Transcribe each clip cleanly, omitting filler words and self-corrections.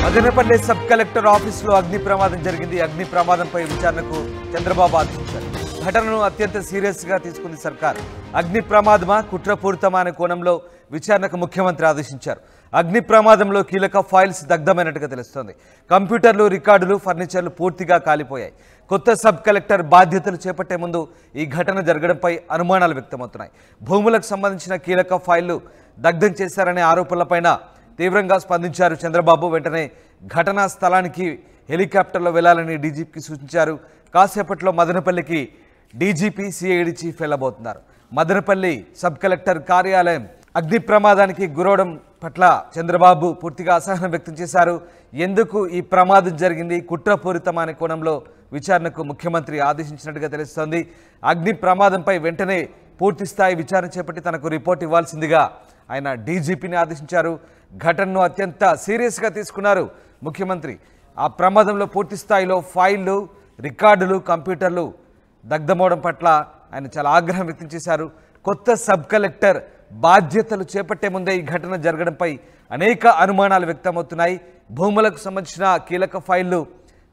Madanapalle sub collector ఆఫీసులో అగ్ని ప్రమాదం జరిగింది. అగ్ని ప్రమాదంపై విచారణకు చంద్రబాబు ఆదేశించారు. ఘటనను అత్యంత సీరియస్ గా తీసుకుంది సర్కార్. అగ్ని ప్రమాదమా కుట్రపూరితమా అనే కోణంలో విచారణకు ముఖ్యమంత్రి ఆదేశించారు. అగ్ని ప్రమాదంలో కీలక ఫైల్స్ దగ్ధమైనట్టుగా తెలుస్తోంది. కంప్యూటర్లు, రికార్డులు, ఫర్నిచర్లు పూర్తిగా కాలిపోయాయి. కొత్త సబ్ కలెక్టర్ బాధ్యతలు చేపట్టే ముందు ఈ ఘటన జరగడంపై అనుమానాలు వ్యక్తమవుతున్నాయి. భూములకు సంబంధించిన కీలక ఫైళ్లు దగ్ధం చేశారనే ఆరోపణలపైన తీవ్రంగా స్పందించారు చంద్రబాబు. వెంటనే ఘటనా స్థలానికి హెలికాప్టర్లో వెళ్లాలని డీజీపీకి సూచించారు. కాసేపట్లో మదనపల్లికి డీజీపీ సిఐడి చీఫ్ వెళ్లబోతున్నారు. మదనపల్లి సబ్ కలెక్టర్ కార్యాలయం అగ్ని ప్రమాదానికి గురవడం పట్ల చంద్రబాబు పూర్తిగా అసహనం వ్యక్తం చేశారు. ఎందుకు ఈ ప్రమాదం జరిగింది, కుట్రపూరితం అనే కోణంలో విచారణకు ముఖ్యమంత్రి ఆదేశించినట్టుగా తెలుస్తోంది. అగ్ని ప్రమాదంపై వెంటనే పూర్తి స్థాయి విచారణ చేపట్టి తనకు రిపోర్ట్ ఇవ్వాల్సిందిగా ఆయన డీజీపీని ఆదేశించారు. ఘటనను అత్యంత సీరియస్గా తీసుకున్నారు ముఖ్యమంత్రి. ఆ ప్రమాదంలో పూర్తి స్థాయిలో ఫైళ్లు, రికార్డులు, కంప్యూటర్లు దగ్ధమవడం పట్ల ఆయన చాలా ఆగ్రహం వ్యక్తం చేశారు. కొత్త సబ్ కలెక్టర్ బాధ్యతలు చేపట్టే ముందే ఈ ఘటన జరగడంపై అనేక అనుమానాలు వ్యక్తమవుతున్నాయి. భూములకు సంబంధించిన కీలక ఫైళ్లు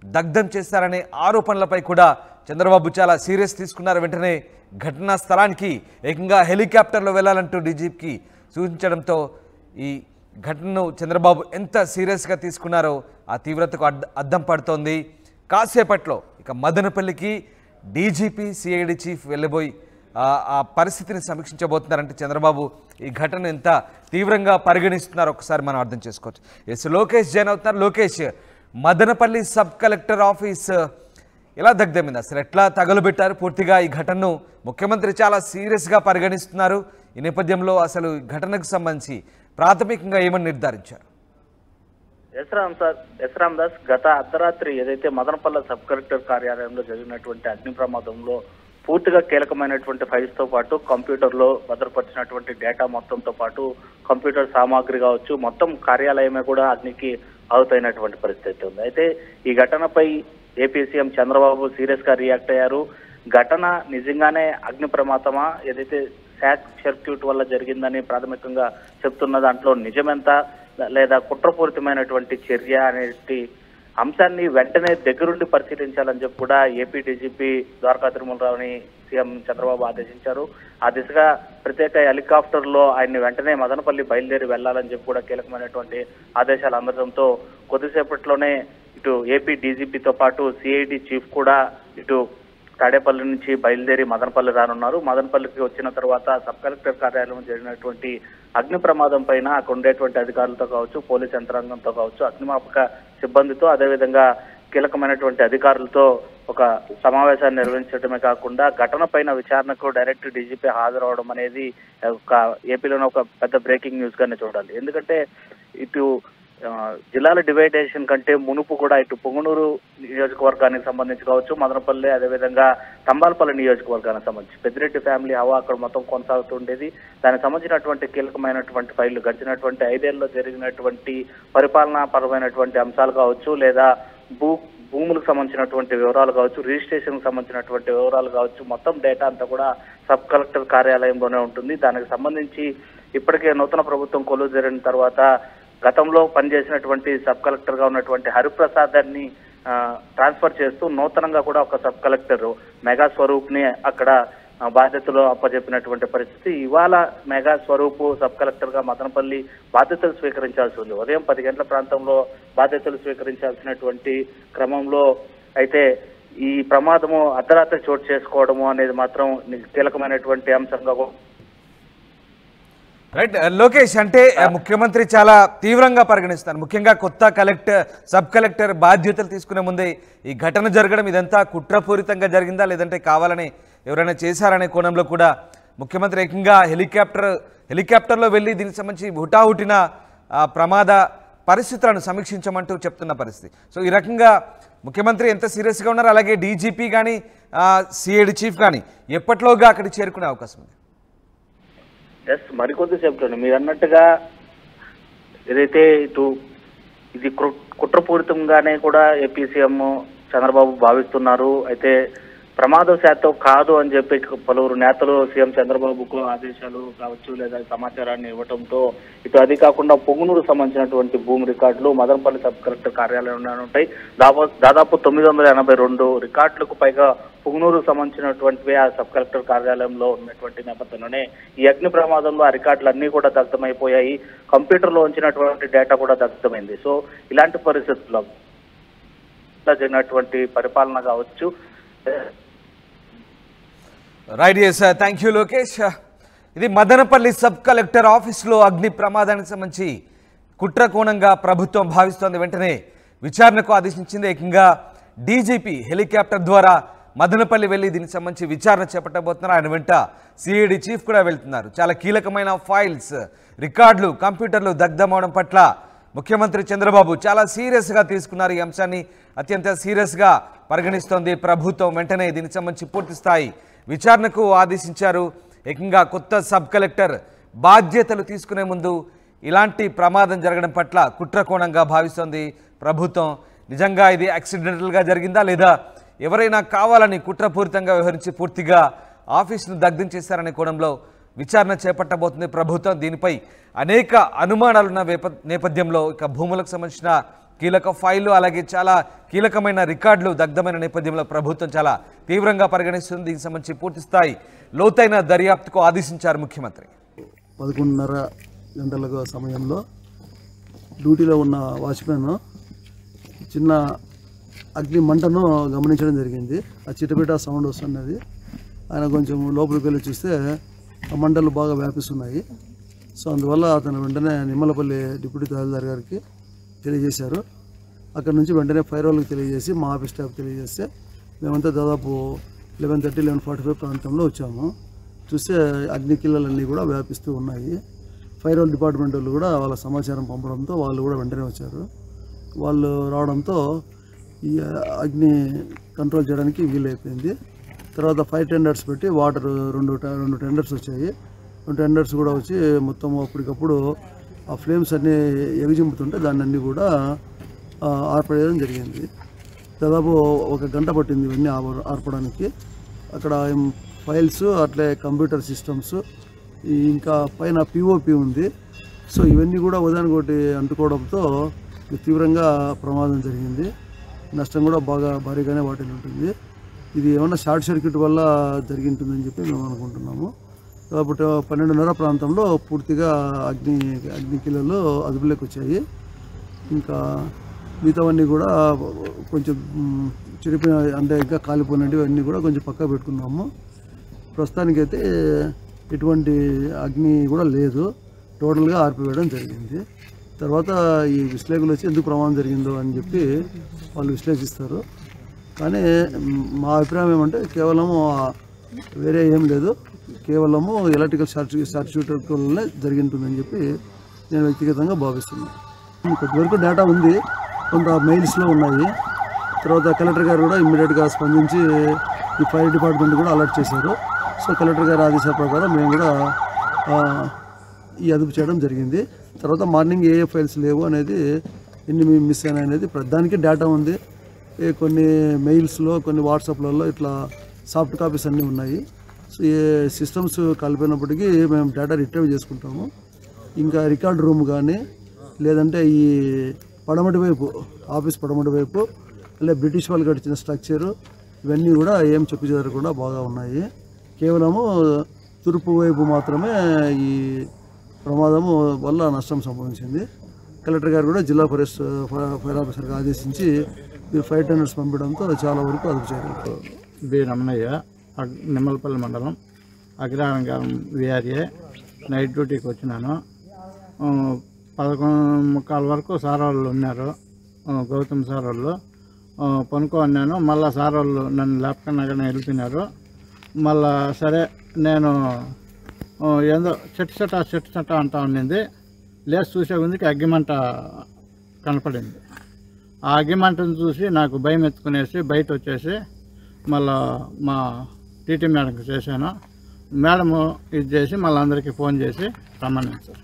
దగ్ధం చేశారనే ఆరోపణలపై కూడా చంద్రబాబు చాలా సీరియస్ తీసుకున్నారు. వెంటనే ఘటనా స్థలానికి ఏకంగా హెలికాప్టర్లో వెళ్లాలంటూ డీజీపీకి సూచించడంతో ఈ ఘటనను చంద్రబాబు ఎంత సీరియస్గా తీసుకున్నారో ఆ తీవ్రతకు అద్దం పడుతోంది. కాసేపట్లో ఇక మదనపల్లికి డీజీపీ సిఐడి చీఫ్ వెళ్ళబోయి ఆ పరిస్థితిని సమీక్షించబోతున్నారంటే చంద్రబాబు ఈ ఘటన ఎంత తీవ్రంగా పరిగణిస్తున్నారో ఒకసారి మనం అర్థం చేసుకోవచ్చు. ఎస్, లోకేష్ జాయిన్ అవుతున్నారు. Lokesh, Madanapalle sub collector office ఎలా దగ్ధమైంది, అసలు ఎట్లా తగలబెట్టారు? పూర్తిగా ఈ ఘటనను ముఖ్యమంత్రి చాలా సీరియస్గా పరిగణిస్తున్నారు. ఈ నేపథ్యంలో అసలు ఘటనకు సంబంధించి ప్రాథమికంగా ఏమని నిర్ధారించారు? ఎస్ రామ్ దాస్, గత అర్ధరాత్రి ఏదైతే మదనపల్లి సబ్ కలెక్టర్ కార్యాలయంలో జరిగినటువంటి అగ్ని ప్రమాదంలో పూర్తిగా కీలకమైనటువంటి ఫైల్స్ తో పాటు కంప్యూటర్లో భద్రపరిచినటువంటి డేటా మొత్తంతో పాటు కంప్యూటర్ సామాగ్రి కావచ్చు, మొత్తం కార్యాలయమే కూడా అగ్నికి ఆహుతైనటువంటి పరిస్థితి ఉంది. అయితే ఈ ఘటనపై ఏపీ సీఎం చంద్రబాబు సీరియస్ గా రియాక్ట్ అయ్యారు. ఘటన నిజంగానే అగ్ని ప్రమాదమా, ఏదైతే షార్ట్ సర్క్యూట్ వల్ల జరిగిందని ప్రాథమికంగా చెప్తున్న దాంట్లో నిజమెంత, లేదా కుట్రపూరితమైనటువంటి చర్య అనేది అంశాన్ని వెంటనే దగ్గరుండి పరిశీలించాలని చెప్పి కూడా ఏపీ డీజీపీ ద్వారకా తిరుమలరావుని సీఎం చంద్రబాబు ఆదేశించారు. ఆ దిశగా ప్రత్యేక హెలికాప్టర్లో ఆయన్ని వెంటనే మదనపల్లి బయలుదేరి వెళ్లాలని చెప్పి కూడా కీలకమైనటువంటి ఆదేశాలు అందడంతో కొద్దిసేపట్లోనే ఇటు ఏపీ డీజీపీతో పాటు సిఐడి చీఫ్ కూడా ఇటు తాడేపల్లి నుంచి బయలుదేరి మదనపల్లి రానున్నారు. మదనపల్లికి వచ్చిన తర్వాత సబ్ కలెక్టర్ కార్యాలయం జరిగినటువంటి అగ్ని ప్రమాదం పైన అక్కడ ఉండేటువంటి అధికారులతో కావచ్చు, పోలీస్ యంత్రాంగంతో కావచ్చు, అగ్నిమాపక సిబ్బందితో, అదేవిధంగా కీలకమైనటువంటి అధికారులతో ఒక సమావేశాన్ని నిర్వహించడమే కాకుండా ఘటన పైన విచారణకు డైరెక్ట్ డీజీపీ హాజరవడం అనేది ఒక ఏపీలోనే ఒక పెద్ద బ్రేకింగ్ న్యూస్ గానే చూడాలి. ఎందుకంటే ఇటు జిల్లాల డివైడేషన్ కంటే మునుపు కూడా ఇటు పొంగనూరు నియోజకవర్గానికి సంబంధించి కావచ్చు, మదనపల్లి, అదేవిధంగా తంబాలపల్లి నియోజకవర్గానికి సంబంధించి పెద్దిరెడ్డి ఫ్యామిలీ హవా అక్కడ మొత్తం కొనసాగుతుండేది. దానికి సంబంధించినటువంటి కీలకమైనటువంటి ఫైళ్లు గడిచినటువంటి 5 ఏళ్లలో జరిగినటువంటి పరిపాలనా పరమైనటువంటి అంశాలు కావచ్చు, లేదా భూములకు సంబంధించినటువంటి వివరాలు కావచ్చు, రిజిస్ట్రేషన్కి సంబంధించినటువంటి వివరాలు కావచ్చు, మొత్తం డేటా అంతా కూడా సబ్ కలెక్టర్ కార్యాలయంలోనే ఉంటుంది. దానికి సంబంధించి ఇప్పటికే నూతన ప్రభుత్వం కొలువు జరిగిన తర్వాత గతంలో పనిచేసినటువంటి సబ్ కలెక్టర్ గా ఉన్నటువంటి హరిప్రసాద్ ని ట్రాన్స్ఫర్ చేస్తూ నూతనంగా కూడా ఒక సబ్ కలెక్టర్ మెగా స్వరూప్ ని అక్కడ బాధ్యతలు అప్పచెప్పినటువంటి పరిస్థితి. ఇవాళ మెగా స్వరూప్ సబ్ కలెక్టర్ గా మదనపల్లి బాధ్యతలు స్వీకరించాల్సి ఉంది. ఉదయం 10 గంటల ప్రాంతంలో బాధ్యతలు స్వీకరించాల్సినటువంటి క్రమంలో అయితే ఈ ప్రమాదము అర్ధరాత్రి చోటు చేసుకోవడము అనేది మాత్రం కీలకమైనటువంటి అంశంగా. రైట్ లోకేష్, అంటే ముఖ్యమంత్రి చాలా తీవ్రంగా పరిగణిస్తారు. ముఖ్యంగా కొత్త సబ్ కలెక్టర్ బాధ్యతలు తీసుకునే ముందే ఈ ఘటన జరగడం ఇదంతా కుట్రపూరితంగా జరిగిందా, లేదంటే కావాలని ఎవరైనా చేశారనే కోణంలో కూడా ముఖ్యమంత్రి ఏకంగా హెలికాప్టర్లో వెళ్ళి దీనికి సంబంధించి హుటాహుటిన ప్రమాద పరిస్థితులను సమీక్షించమంటూ చెప్తున్న పరిస్థితి. సో ఈ రకంగా ముఖ్యమంత్రి ఎంత సీరియస్గా ఉన్నారు, అలాగే డీజీపీ కానీ సిఐడి చీఫ్ కానీ ఎప్పట్లోగా అక్కడికి చేరుకునే అవకాశం ఉంది? ఎస్, మరికొద్దిసేపులోనే మీరు అన్నట్టుగా ఏదైతే ఇది కుట్రపూరితంగానే కూడా ఏపీ సీఎం చంద్రబాబు భావిస్తున్నారు. అయితే ప్రమాదశాతం కాదు అని చెప్పి పలువురు నేతలు సీఎం చంద్రబాబుకు ఆదేశాలు కావచ్చు లేదా సమాచారాన్ని ఇవ్వడంతో ఇటు అది కాకుండా పొంగునూరు సంబంధించినటువంటి భూమి రికార్డులు మదనపల్లి సబ్ కలెక్టర్ కార్యాలయంలో ఉంటాయి. దాదాపు 982 రికార్డులకు పైగా పొంగునూరు సంబంధించినటువంటివి ఆ సబ్ కలెక్టర్ కార్యాలయంలో ఉన్నటువంటి నేపథ్యంలోనే ఈ అగ్ని ప్రమాదంలో ఆ రికార్డులు అన్ని కూడా దగ్ధమైపోయాయి. కంప్యూటర్లో ఉంచినటువంటి డేటా కూడా దగ్ధమైంది. సో ఇలాంటి పరిస్థితుల్లో జరిగినటువంటి పరిపాలన కావచ్చు. Right, thank you Lokesh. ఇది మదనపల్లి సబ్ కలెక్టర్ ఆఫీసులో అగ్ని ప్రమాదానికి సంబంధించి కుట్ర కోణంగా ప్రభుత్వం భావిస్తోంది. వెంటనే విచారణకు ఆదేశించింది. ఏకంగా డీజీపీ హెలికాప్టర్ ద్వారా మదనపల్లి వెళ్ళి దీనికి సంబంధించి విచారణ చేపట్టబోతున్నారు. ఆయన వెంట సిఐడి చీఫ్ కూడా వెళ్తున్నారు. చాలా కీలకమైన ఫైల్స్, రికార్డులు, కంప్యూటర్లు దగ్ధమవడం పట్ల ముఖ్యమంత్రి చంద్రబాబు చాలా సీరియస్గా తీసుకున్నారు. ఈ అంశాన్ని అత్యంత సీరియస్గా పరిగణిస్తోంది ప్రభుత్వం. వెంటనే దీనికి సంబంధించి పూర్తి స్థాయి విచారణకు ఆదేశించారు. ఏకంగా కొత్త సబ్ కలెక్టర్ బాధ్యతలు తీసుకునే ముందు ఇలాంటి ప్రమాదం జరగడం పట్ల కుట్రకోణంగా భావిస్తోంది ప్రభుత్వం. నిజంగా ఇది యాక్సిడెంటల్గా జరిగిందా లేదా ఎవరైనా కావాలని కుట్రపూరితంగా వ్యవహరించి పూర్తిగా ఆఫీసును దగ్ధం చేశారనే కోణంలో విచారణ చేపట్టబోతుంది ప్రభుత్వం. దీనిపై అనేక అనుమానాలున్న నేపథ్యంలో ఇక భూములకు సంబంధించిన కీలక ఫైళ్లు అలాగే చాలా కీలకమైన రికార్డులు దగ్ధమైన నేపథ్యంలో ప్రభుత్వం చాలా తీవ్రంగా పరిగణిస్తుంది. దీనికి సంబంధించి పూర్తి స్థాయి లోతైన దర్యాప్తుకు ఆదేశించారు ముఖ్యమంత్రి. 11:30 గంటల సమయంలో డ్యూటీలో ఉన్న వాచ్మెన్ చిన్న అగ్ని మంటను గమనించడం జరిగింది. ఆ చిటపిట సౌండ్ వస్తున్నది. ఆయన కొంచెం లోపలికి వెళ్ళి చూస్తే ఆ మంటలు బాగా వ్యాపిస్తున్నాయి. సో అందువల్ల అతను వెంటనే నిమ్మలపల్లి డిప్యూటీ తహసీల్దార్ గారికి తెలియజేశారు. అక్కడ నుంచి వెంటనే ఫైర్ వాళ్ళకి తెలియజేసి మా ఆఫీస్ స్టాఫ్ తెలియజేస్తే మేమంతా దాదాపు 11:30, 11:45 ప్రాంతంలో వచ్చాము. చూస్తే అగ్నికిల్లలన్నీ కూడా వ్యాపిస్తూ ఉన్నాయి. ఫైర్ వాళ్ళ డిపార్ట్మెంట్ వాళ్ళు కూడా వాళ్ళ సమాచారం పంపడంతో వాళ్ళు కూడా వెంటనే వచ్చారు. వాళ్ళు రావడంతో ఈ అగ్ని కంట్రోల్ చేయడానికి వీలైపోయింది. తర్వాత 5 టెండర్స్ పెట్టి వాటర్ రెండు టెండర్స్ వచ్చాయి. 2 టెండర్స్ కూడా వచ్చి మొత్తం అప్పటికప్పుడు ఆ ఫ్లేమ్స్ అన్నీ ఎగిజింపుతుంటే దాన్ని అన్నీ కూడా ఆర్పడేయడం జరిగింది. దాదాపు 1 గంట పట్టింది ఇవన్నీ ఆర్పడానికి. అక్కడ ఫైల్స్ అట్లే కంప్యూటర్ సిస్టమ్స్ ఇంకా పైన పిఓపి ఉంది. సో ఇవన్నీ కూడా ఉదాహరణకోటి అంటుకోవడంతో తీవ్రంగా ప్రమాదం జరిగింది. నష్టం కూడా బాగా భారీగానే వాటిల్లి ఉంటుంది. ఇది ఏమన్నా షార్ట్ సర్క్యూట్ వల్ల జరిగి ఉంటుందని చెప్పి మేము అనుకుంటున్నాము. కాబట్టి 12:30 ప్రాంతంలో పూర్తిగా అగ్నికిల్లలు అదుపులోకి వచ్చాయి. ఇంకా మిగతావన్నీ కూడా కొంచెం చెడిపోయిన అంటే ఇంకా కాలిపోయినవి అన్నీ కూడా కొంచెం పక్కా పెట్టుకున్నాము. ప్రస్తుతానికైతే ఎటువంటి అగ్ని కూడా లేదు. టోటల్గా ఆర్పివేయడం జరిగింది. తర్వాత ఈ విశ్లేషకులు వచ్చి ఎందుకు ప్రమాదం జరిగిందో అని చెప్పి వాళ్ళు విశ్లేషిస్తారు. కానీ మా అభిప్రాయం ఏమంటే కేవలము వేరే ఏం లేదు, కేవలము ఎలక్ట్రికల్ సర్క్యూట్ వల్లనే జరిగి ఉంటుందని చెప్పి నేను వ్యక్తిగతంగా భావిస్తున్నాను. కొంతవరకు డేటా ఉంది, కొంత మెయిల్స్లో ఉన్నాయి. తర్వాత కలెక్టర్ గారు కూడా ఇమ్మీడియట్గా స్పందించి ఈ ఫైర్ డిపార్ట్మెంట్ కూడా అలర్ట్ చేశారు. సో కలెక్టర్ గారి ఆదేశాల ప్రకారం మేము కూడా ఈ అదుపు చేయడం జరిగింది. తర్వాత మార్నింగ్ ఏ ఫైల్స్ లేవు అనేది, ఎన్ని మిస్ అయినాయి అనేది ప్రధానికి డేటా ఉంది. కొన్ని మెయిల్స్లో, కొన్ని వాట్సాప్లలో ఇట్లా సాఫ్ట్ కాపీస్ అన్నీ ఉన్నాయి. సో ఏ సిస్టమ్స్ కలిపినప్పటికీ మేము డేటా రిట్రీవ్ చేసుకుంటాము. ఇంకా రికార్డ్ రూమ్ కానీ లేదంటే ఈ పడమటి వైపు ఆఫీస్ పడమటి వైపు లేదా బ్రిటిష్ వాళ్ళు కట్టించిన స్ట్రక్చరు ఇవన్నీ కూడా ఏం చెప్పు జరగకుండా బాగా ఉన్నాయి. కేవలము తూర్పు వైపు మాత్రమే ఈ ప్రమాదము వల్ల నష్టం సంభవించింది. కలెక్టర్ గారు కూడా జిల్లా ఫైర్ ఆఫీసర్గా ఆదేశించి మీరు 5 టెండర్స్ పంపడంతో చాలా వరకు అదుపు చేయగలుగుతారు. బి రమణయ్య, నిమ్మలపల్లి మండలం, అగ్రహారం విఆర్ఏ. నైట్ డ్యూటీకి వచ్చినాను. 11:45 వరకు సార్ వాళ్ళు ఉన్నారు, గౌతమ్ సార్ వాళ్ళు. పనుకోన్నాను. మళ్ళీ సార్ వాళ్ళు నన్ను లేపకన్నాగానే వెళ్ళిపోయినారు. మళ్ళా సరే నేను ఏందో చెట్టు అంటా ఉండింది. లేచి చూసే ముందుకి అగ్గిమంట కనపడింది. ఆ అగ్గిమంటను చూసి నాకు భయం ఎత్తుకునేసి బయట వచ్చేసి మళ్ళా మా టీటీ మేడంకి చేశాను. మేడము ఇది చేసి మళ్ళీ అందరికీ ఫోన్ చేసి రమ్మన్నాను సార్.